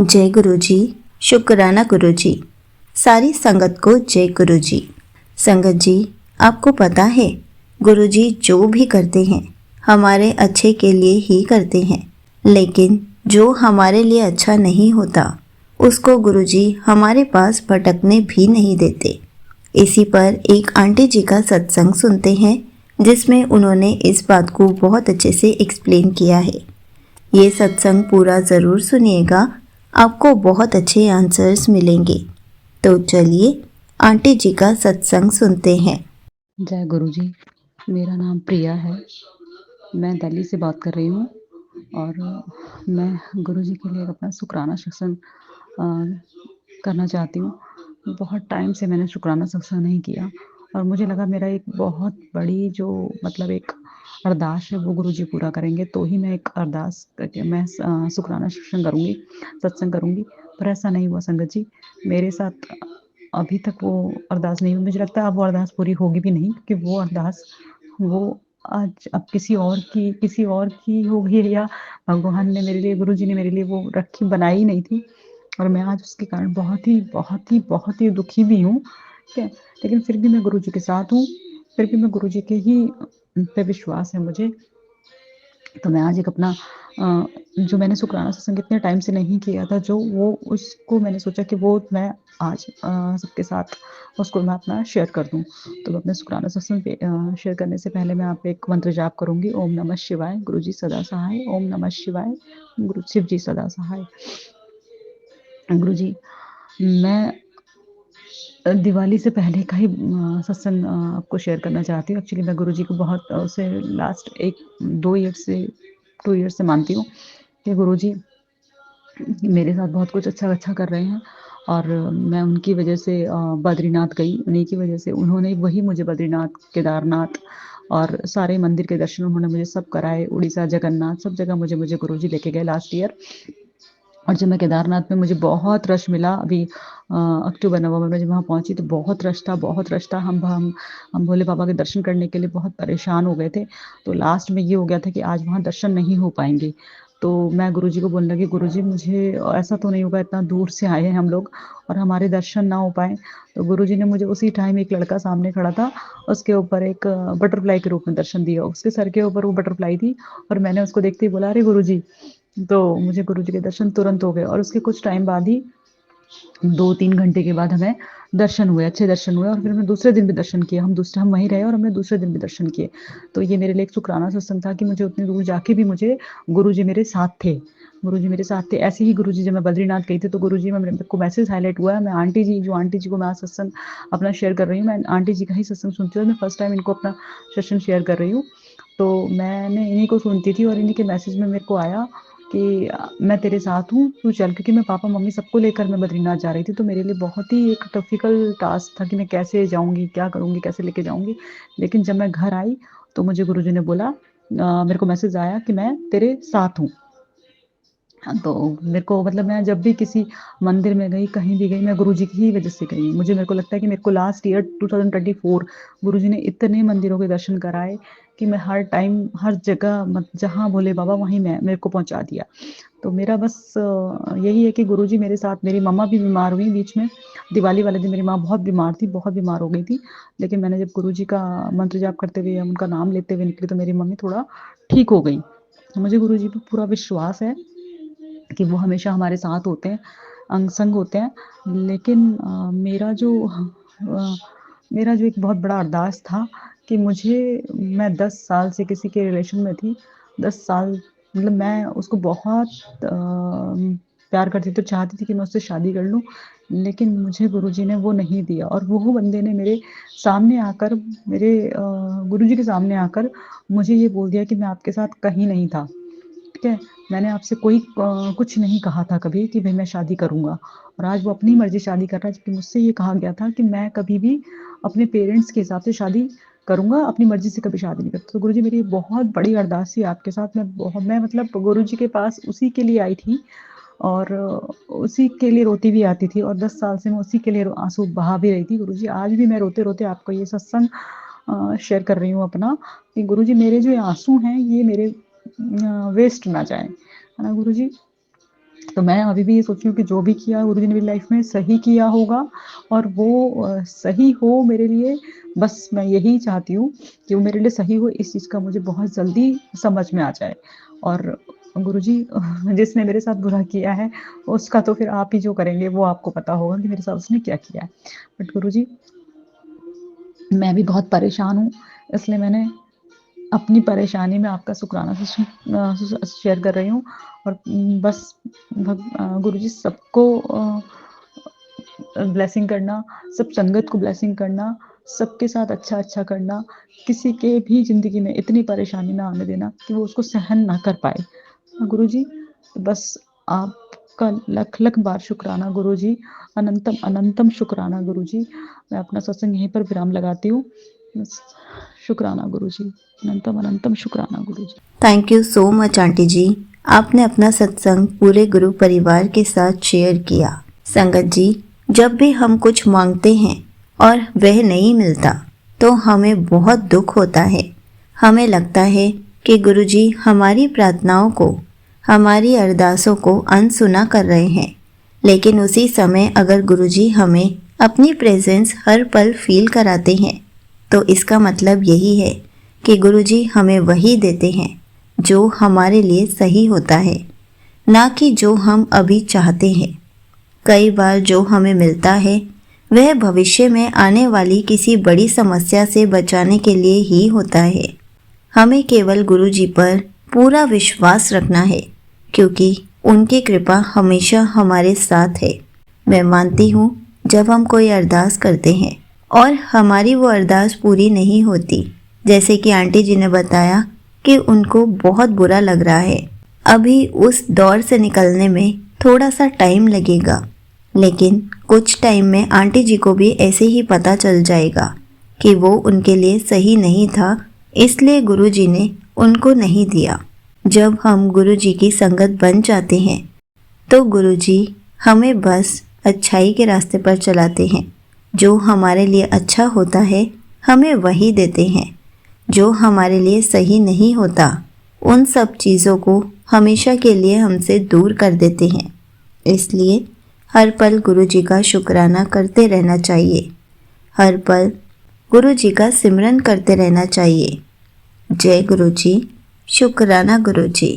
जय गुरु जी। शुक्राना गुरु जी। सारी संगत को जय गुरु जी। संगत जी, आपको पता है गुरु जी जो भी करते हैं हमारे अच्छे के लिए ही करते हैं, लेकिन जो हमारे लिए अच्छा नहीं होता उसको गुरु जी हमारे पास भटकने भी नहीं देते। इसी पर एक आंटी जी का सत्संग सुनते हैं जिसमें उन्होंने इस बात को बहुत अच्छे से एक्सप्लेन किया है। ये सत्संग पूरा ज़रूर सुनिएगा, आपको बहुत अच्छे आंसर्स मिलेंगे। तो चलिए आंटी जी का सत्संग सुनते हैं। जय गुरु जी। मेरा नाम प्रिया है, मैं दिल्ली से बात कर रही हूँ और मैं गुरु जी के लिए अपना शुक्राना सत्संग करना चाहती हूँ। बहुत टाइम से मैंने शुक्राना सत्संग नहीं किया और मुझे लगा मेरा एक बहुत बड़ी जो मतलब एक अरदास है वो गुरु जी पूरा करेंगे, तो ही मैं एक अरदास करके मैं शुक्राना सत्संग करूँगी। पर ऐसा नहीं हुआ संगत जी, मेरे साथ अभी तक वो अरदास नहीं हुई। मुझे लगता है अब वो अरदास पूरी होगी भी नहीं, क्योंकि वो अरदास वो आज अब किसी और की होगी, या भगवान ने मेरे लिए, गुरु जी ने मेरे लिए वो रखी बनाई ही नहीं थी और मैं आज उसके कारण बहुत ही दुखी भी हूँ। ठीक है, लेकिन फिर भी मैं गुरु जी के साथ हूँ, फिर भी मैं गुरु जी के ही पे विश्वास है मुझे। तो मैं आज एक अपना जो मैंने शुक्राना सत्संग इतने टाइम से नहीं किया था, जो वो उसको मैंने सोचा कि वो मैं आज सबके साथ उसको मैं अपना शेयर कर दूँ। तो मैं अपने शुक्राना सत्संग पे शेयर करने से पहले मैं आप एक मंत्र जाप करूँगी। ओम नमः शिवाय, गुरु जी सदा सहाय। ओम नमः शिवाय, गुरु शिव जी सदा सहाय। गुरु जी, मैं दिवाली से पहले का ही सत्संग आपको शेयर करना चाहती हूँ। एक्चुअली मैं गुरु जी को बहुत उसे लास्ट 2 ईयर से मानती हूँ कि गुरु जी मेरे साथ बहुत कुछ अच्छा कर रहे हैं और मैं उनकी वजह से बद्रीनाथ गई, उन्हीं की वजह से उन्होंने वही मुझे बद्रीनाथ, केदारनाथ और सारे मंदिर के दर्शन उन्होंने मुझे सब कराए। उड़ीसा, जगन्नाथ, सब जगह मुझे गुरु जी लेके गए लास्ट ईयर। और जब मैं केदारनाथ में मुझे बहुत रश मिला, अभी अक्टूबर नवंबर में जब वहाँ पहुँची तो बहुत रश था। हम भोले बाबा के दर्शन करने के लिए बहुत परेशान हो गए थे। तो लास्ट में ये हो गया था कि आज वहाँ दर्शन नहीं हो पाएंगे। तो मैं गुरुजी को बोलने लगी, गुरुजी मुझे ऐसा तो नहीं होगा, इतना दूर से आए हैं हम लोग और हमारे दर्शन ना हो पाए। तो गुरुजी ने मुझे उसी टाइम एक लड़का सामने खड़ा था, उसके ऊपर एक बटरफ्लाई के रूप में दर्शन दिया। उसके सर के ऊपर वो बटरफ्लाई थी और मैंने उसको देखते ही बोला, अरे गुरुजी। तो मुझे गुरुजी के दर्शन तुरंत हो गए और उसके कुछ टाइम बाद ही 2-3 घंटे के बाद हमें दर्शन हुए, अच्छे दर्शन हुए और फिर हमने दूसरे दिन भी दर्शन किए। हम वहीं रहे और हमने दूसरे दिन भी दर्शन किए। तो ये मेरे लिए एक शुक्राना सत्संग था कि मुझे उतनी दूर जाके भी मुझे गुरुजी मेरे साथ थे। गुरुजी मेरे साथ थे। ऐसे ही गुरुजी जब मैं बद्रीनाथ गई थी तो गुरुजी में मेरे को मैसेज हाईलाइट हुआ है। मैं आंटी जी को मैं आज सत्संग अपना शेयर कर रही हूँ, मैं आंटी जी का ही सत्संग सुनती हूँ। मैं फर्स्ट टाइम इनको अपना सेशन शेयर कर रही हूँ। तो मैंने इन्हीं को सुनती थी और इन्हीं के मैसेज में मेरे को आया कि मैं तेरे साथ हूँ, तू चल। क्योंकि मैं पापा मम्मी सबको लेकर मैं बद्रीनाथ जा रही थी, तो मेरे लिए बहुत ही एक डिफ़िकल्ट टास्क था कि मैं कैसे जाऊँगी, क्या करूँगी, कैसे लेके जाऊँगी। लेकिन जब मैं घर आई तो मुझे गुरुजी ने बोला, मेरे को मैसेज आया कि मैं तेरे साथ हूँ। हाँ, तो मेरे को मतलब मैं जब भी किसी मंदिर में गई, कहीं भी गई, मैं गुरुजी की ही वजह से गई। मेरे को लगता है कि मेरे को लास्ट ईयर 2024 गुरुजी ने इतने मंदिरों के दर्शन कराए कि मैं हर टाइम, हर जगह जहाँ भोले बाबा वहीं मैं मेरे को पहुँचा दिया। तो मेरा बस यही है कि गुरुजी मेरे साथ। मेरी मम्मा भी बीमार हुई बीच में, दिवाली वाले दिन मेरी माँ बहुत बीमार थी, बहुत बीमार हो गई थी। लेकिन मैंने जब गुरुजी का मंत्र जाप करते हुए, उनका नाम लेते हुए निकली तो मेरी मम्मी थोड़ा ठीक हो गई। मुझे गुरुजी पे पूरा विश्वास है कि वो हमेशा हमारे साथ होते हैं, अंग संग होते हैं। लेकिन मेरा जो एक बहुत बड़ा अरदास था कि मैं 10 साल से किसी के रिलेशन में थी। 10 साल मतलब मैं उसको बहुत प्यार करती थी, तो चाहती थी कि मैं उससे शादी कर लूँ। लेकिन मुझे गुरुजी ने वो नहीं दिया और वो बंदे ने मेरे सामने आकर, गुरुजी के सामने आकर मुझे ये बोल दिया कि मैं आपके साथ कहीं नहीं था। ठीक है, मैंने आपसे कोई कुछ नहीं कहा था कभी कि भाई मैं शादी करूँगा, और आज वो अपनी मर्ज़ी शादी कर रहा है, जबकि मुझसे ये कहा गया था कि मैं कभी भी अपने पेरेंट्स के हिसाब से शादी करूँगा, अपनी मर्ज़ी से कभी शादी नहीं करता। तो गुरुजी मेरी बहुत बड़ी अरदास थी आपके साथ। मैं मतलब गुरुजी के पास उसी के लिए आई थी और उसी के लिए रोती भी आती थी और 10 साल से मैं उसी के लिए आँसू बहा भी रही थी। गुरुजी, आज भी मैं रोते-रोते आपको ये सत्संग शेयर कर रही हूँ अपना, कि गुरुजी मेरे जो आँसू हैं ये मेरे वेस्ट ना जाएँ, है ना गुरुजी? तो मैं अभी भी ये सोचती हूँ कि जो भी किया गुरुजी ने मेरी लाइफ में सही किया होगा, और वो सही हो मेरे लिए। बस मैं यही चाहती हूँ कि वो मेरे लिए सही हो, इस चीज़ का मुझे बहुत जल्दी समझ में आ जाए। और गुरुजी जिसने मेरे साथ बुरा किया है, उसका तो फिर आप ही जो करेंगे वो आपको पता होगा कि मेरे साथ उसने क्या किया है। बट गुरुजी, मैं भी बहुत परेशान हूँ, इसलिए मैंने अपनी परेशानी में आपका शुक्राना शेयर कर रही हूँ। और बस गुरुजी सबको ब्लेसिंग करना, सब संगत को ब्लेसिंग करना, सबके साथ अच्छा-अच्छा करना, किसी के भी ज़िंदगी में इतनी परेशानी ना आने देना कि वो उसको सहन ना कर पाए। गुरुजी, बस आपका लख-लख बार शुक्राना गुरुजी, अनंतम अनंतम शुक्राना गुरुजी। मैं अपना सत्संग यहीं पर विराम लगाती हूँ। बस शुक्राना गुरुजी, अनंतम अनंतम शुक्राना गुरुजी। Thank you so much aunty ji. आपने अपना सत्संग पूरे गुरु परिवार के साथ शेयर किया। संगत जी, जब भी हम कुछ मांगते हैं और वह नहीं मिलता तो हमें बहुत दुख होता है। हमें लगता है कि गुरुजी हमारी प्रार्थनाओं को, हमारी अरदासों को अनसुना कर रहे हैं। लेकिन उसी समय अगर गुरुजी हमें अपनी प्रेजेंस हर पल फील कराते हैं तो इसका मतलब यही है कि गुरुजी हमें वही देते हैं जो हमारे लिए सही होता है, ना कि जो हम अभी चाहते हैं। कई बार जो हमें मिलता है वह भविष्य में आने वाली किसी बड़ी समस्या से बचाने के लिए ही होता है। हमें केवल गुरुजी पर पूरा विश्वास रखना है, क्योंकि उनकी कृपा हमेशा हमारे साथ है। मैं मानती हूँ जब हम कोई अरदास करते हैं और हमारी वो अरदास पूरी नहीं होती, जैसे कि आंटी जी ने बताया कि उनको बहुत बुरा लग रहा है, अभी उस दौर से निकलने में थोड़ा सा टाइम लगेगा, लेकिन कुछ टाइम में आंटी जी को भी ऐसे ही पता चल जाएगा कि वो उनके लिए सही नहीं था, इसलिए गुरुजी ने उनको नहीं दिया। जब हम गुरुजी की संगत बन जाते हैं तो गुरुजी हमें बस अच्छाई के रास्ते पर चलाते हैं। जो हमारे लिए अच्छा होता है हमें वही देते हैं। जो हमारे लिए सही नहीं होता उन सब चीज़ों को हमेशा के लिए हमसे दूर कर देते हैं। इसलिए हर पल गुरुजी का शुक्राना करते रहना चाहिए। हर पल गुरुजी का सिमरन करते रहना चाहिए। जय गुरुजी, शुक्राना गुरुजी।